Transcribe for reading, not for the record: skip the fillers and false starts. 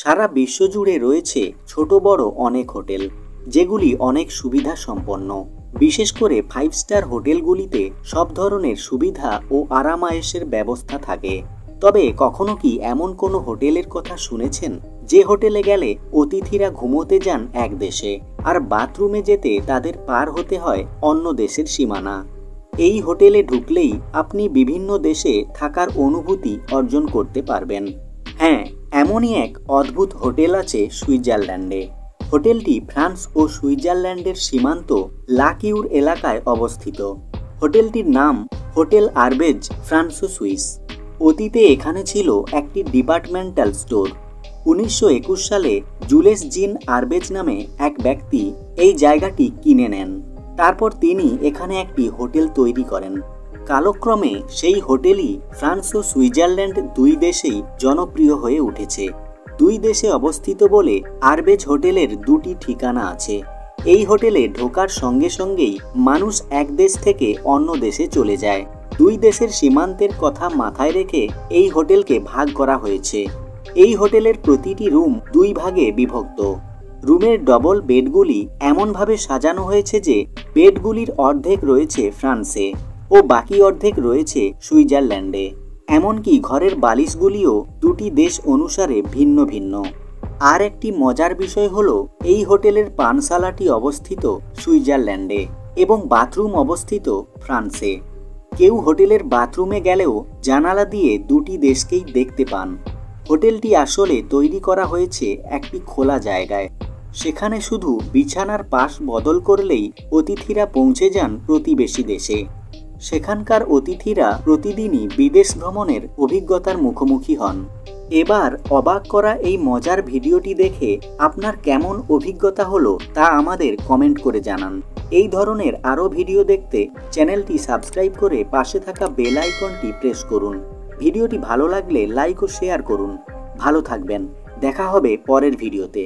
সারা বিশ্বজুড়ে রয়েছে ছোট বড় অনেক হোটেল, যেগুলি অনেক সুবিধা সম্পন্ন। বিশেষ করে 5 স্টার হোটেলগুলিতে সব ধরনের সুবিধা ও আরামায়েশের ব্যবস্থা থাকে। তবে কখনো কি এমন কোনো হোটেলের কথা শুনেছেন যে হোটেলে গেলে অতিথিরা ঘুমোতে যান এক দেশে, আর বাথরুমে যেতে তাদের পার হতে হয় অন্য দেশের সীমানা? এই হোটেলে ঢুকলেই আপনি বিভিন্ন দেশে থাকার অনুভূতি অর্জন করতে পারবেন। হ্যাঁ, এমনই এক অদ্ভুত হোটেল আছে সুইজারল্যান্ডে। হোটেলটি ফ্রান্স ও সুইজারল্যান্ডের সীমান্ত লাকিউর এলাকায় অবস্থিত। হোটেলটির নাম হোটেল আরবেজ ফ্রান্সো সুইস। অতীতে এখানে ছিল একটি ডিপার্টমেন্টাল স্টোর। 1921 সালে জুলেস জিন আরবেজ নামে এক ব্যক্তি এই জায়গাটি কিনে নেন। তারপর তিনি এখানে একটি হোটেল তৈরি করেন। কালক্রমে সেই হোটেলই ফ্রান্স ও সুইজারল্যান্ড দুই দেশেই জনপ্রিয় হয়ে উঠেছে। দুই দেশে অবস্থিত বলে আরবেজ হোটেলের দুটি ঠিকানা আছে। এই হোটেলে ঢোকার সঙ্গে সঙ্গেই মানুষ এক দেশ থেকে অন্য দেশে চলে যায়। দুই দেশের সীমান্তের কথা মাথায় রেখে এই হোটেলকে ভাগ করা হয়েছে। এই হোটেলের প্রতিটি রুম দুই ভাগে বিভক্ত। রুমের ডবল বেডগুলি এমনভাবে সাজানো হয়েছে যে বেডগুলির অর্ধেক রয়েছে ফ্রান্সে ও বাকি অর্ধেক রয়েছে সুইজারল্যান্ডে। এমনকি ঘরের বালিশগুলিও দুটি দেশ অনুসারে ভিন্ন ভিন্ন। আর একটি মজার বিষয় হলো, এই হোটেলের পানশালাটি অবস্থিত সুইজারল্যান্ডে এবং বাথরুম অবস্থিত ফ্রান্সে। কেউ হোটেলের বাথরুমে গেলেও জানালা দিয়ে দুটি দেশকেই দেখতে পান। হোটেলটি আসলে তৈরি করা হয়েছে একটি খোলা জায়গায়। সেখানে শুধু বিছানার পাশ বদল করলেই অতিথিরা পৌঁছে যান প্রতিবেশী দেশে। সেখানকার অতিথিরা প্রতিদিনই বিদেশ ভ্রমণের অভিজ্ঞতার মুখোমুখি হন। এবার অবাক করা এই মজার ভিডিওটি দেখে আপনার কেমন অভিজ্ঞতা হলো তা আমাদের কমেন্ট করে জানান। এই ধরনের আরও ভিডিও দেখতে চ্যানেলটি সাবস্ক্রাইব করে পাশে থাকা বেল আইকনটি প্রেস করুন। ভিডিওটি ভালো লাগলে লাইক ও শেয়ার করুন। ভালো থাকবেন, দেখা হবে পরের ভিডিওতে।